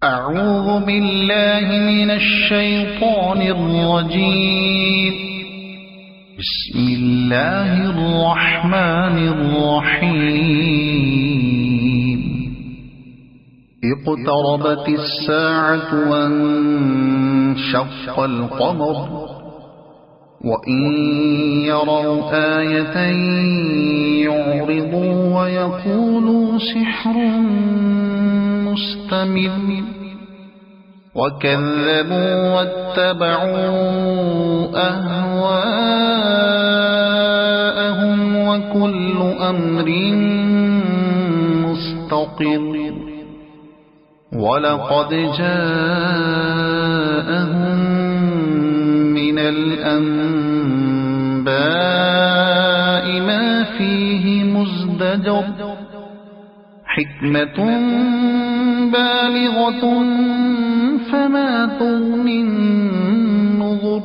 أعوذ بالله من الشيطان الرجيم. بسم الله الرحمن الرحيم. اقتربت الساعة وانشق القمر وإن يروا آية يعرضوا ويقولوا سحر مستمر وكذبوا واتبعوا أهواءهم وكل أمر مستقر ولقد جاءهم من الأنباء ما فيه مزدجر حكمة بالغة فما تغني النذر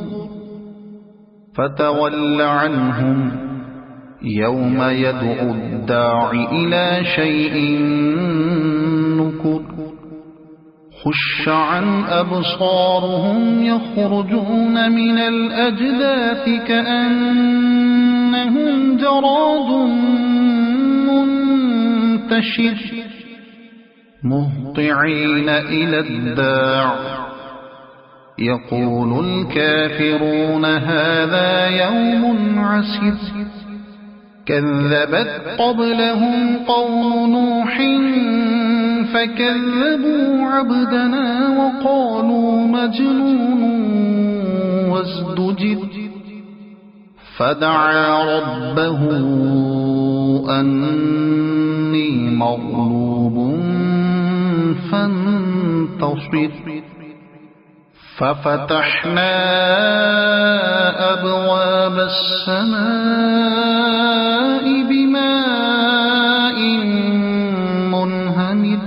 فتول عنهم يوم يدعو الداع إلى شيء نكر خش عن أبصارهم يخرجون من الأجداث كأنهم جراد منتشر مهطعين إلى الداع يقول الكافرون هذا يوم عسر كذبت قبلهم قوم نوح فكذبوا عبدنا وقالوا مجنون وازدجر فدعا ربه أني مغلوب فانتصر ففتحنا أبواب السماء بماء منهمر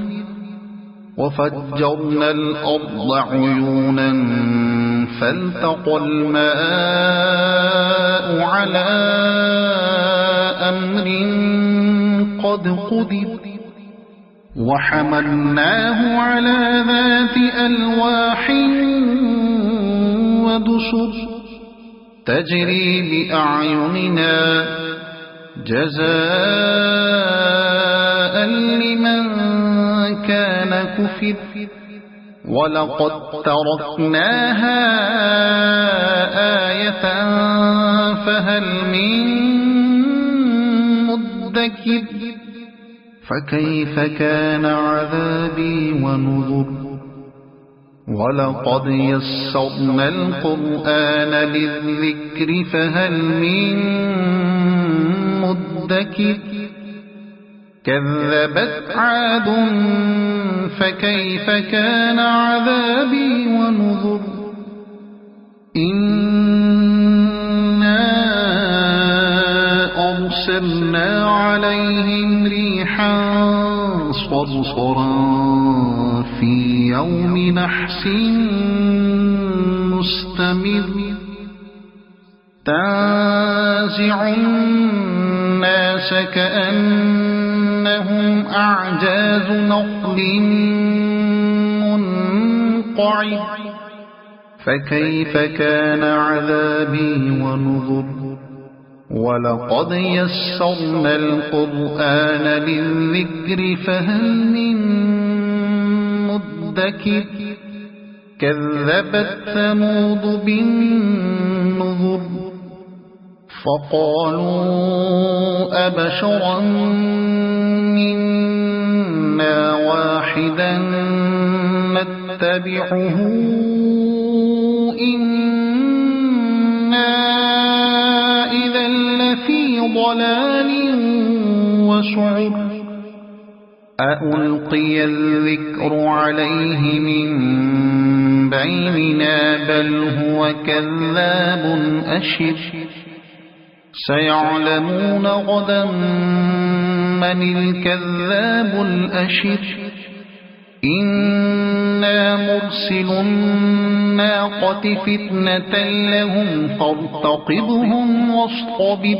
وفجرنا الأرض عيونا فالتقى الماء على أمر قد قدر وحملناه على ذات ألواح ودسر تجري بأعيننا جزاء لمن كان كفر ولقد تركناها آية فهل من مدكر فكيف كان عذابي ونذر ولقد يسرنا القرآن للذكر فهل من مدكر كذبت عاد فكيف كان عذابي ونذر إنا أرسلنا عليهم ريحا صرصرا في يوم نحس مستمر تنزع الناس كأنهم أعجاز نخل منقعر فكيف كان عذابي ونذر ولقد يسرنا القرآن للذكر فهل من مدكر كذبت ثمود بالنذر فقالوا أبشرا منا واحدا نتبعه إنا إذا لفي ضلال وسعر أألقي الذكر عليه من بيننا بل هو كذاب أشر سيعلمون غدا من الكذاب الأشر إنا مرسل الناقة فتنة لهم فارتقبهم واصطبر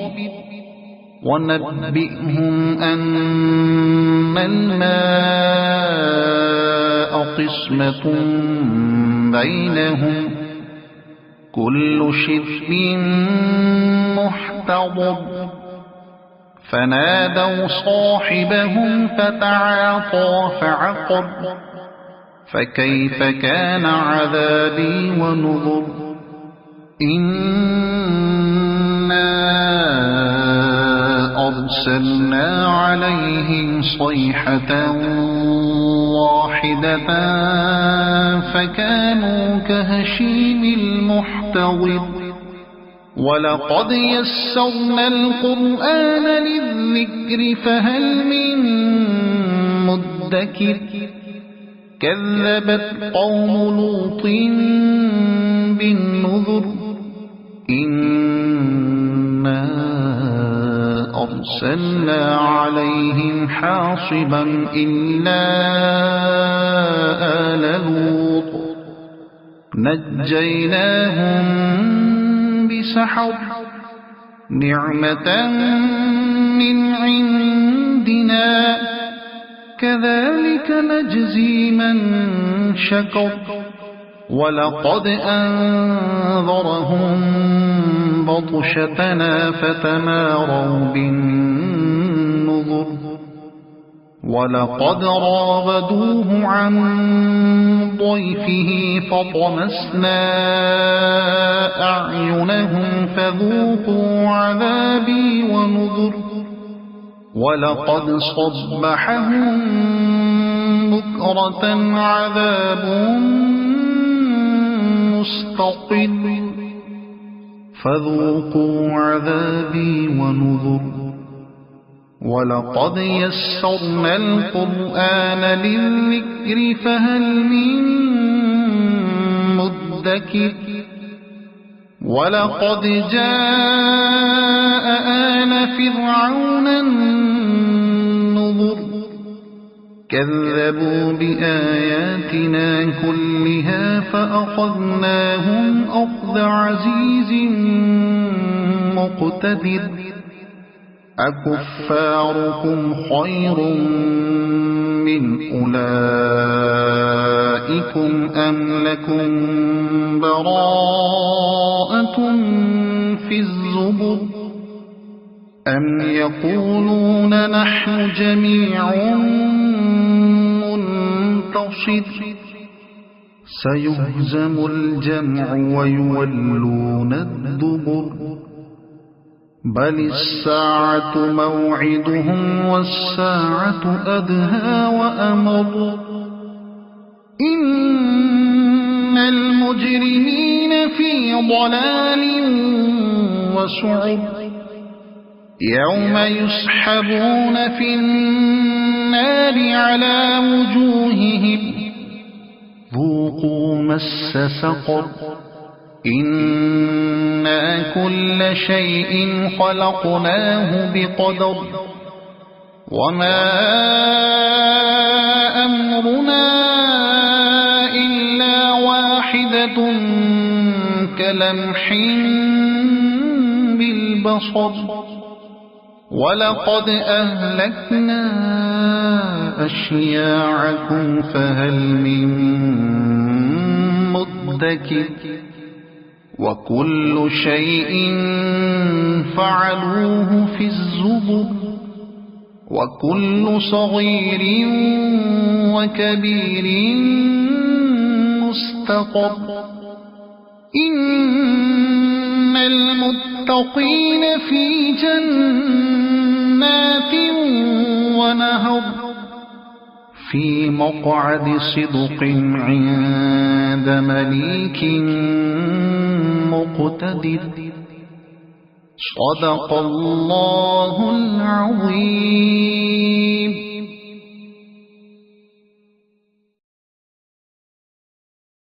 ونبئهم أن الماء قسمة بينهم كل شرب محتضر فنادوا صاحبهم فتعاطى فعقر فكيف كان عذابي ونذر إنا أرسلنا عليهم صيحة واحدة فكانوا كهشيم المحتضر ولقد يسرنا القرآن للذكر فهل من مدكر كذبت قوم لوط بالنذر إنا أرسلنا عليهم حاصبا إلا آل لوط نجيناهم بسحر نعمة من عندنا كذلك نجزي من شكر ولقد أنذرهم بطشتنا فتماروا بالنذر ولقد راودوه عن ضيفه فطمسنا أعينهم فذوقوا عذابي ونذر ولقد صبحهم بكرة عذاب مستقر فذوقوا عذابي ونذر ولقد يسرنا القرآن للذكر فهل من مدكر ولقد جاء آل فرعون النذر كذبوا بآياتنا كلها فأخذناهم أخذ عزيز مقتدر أكفاركم خير من أولئكم أم لكم براءة في الزبر أم يقولون نحن جميع منتصر سيهزم الجمع ويولون الدبر بل الساعة موعدهم والساعة أدهى وأمر إن المجرمين في ضلال وسعر يوم يسحبون في النار على وجوههم ذوقوا مس سقر إنا كل شيء خلقناه بقدر وما أمرنا إلا واحدة كلمح بالبصر ولقد أهلكنا أشياعكم فهل من مدكر وكل شيء فعلوه في الزبر وكل صغير وكبير مستقر إن المتقين في جنات ونهر في مقعد صدق عند مليك مقتدر صدق الله العظيم.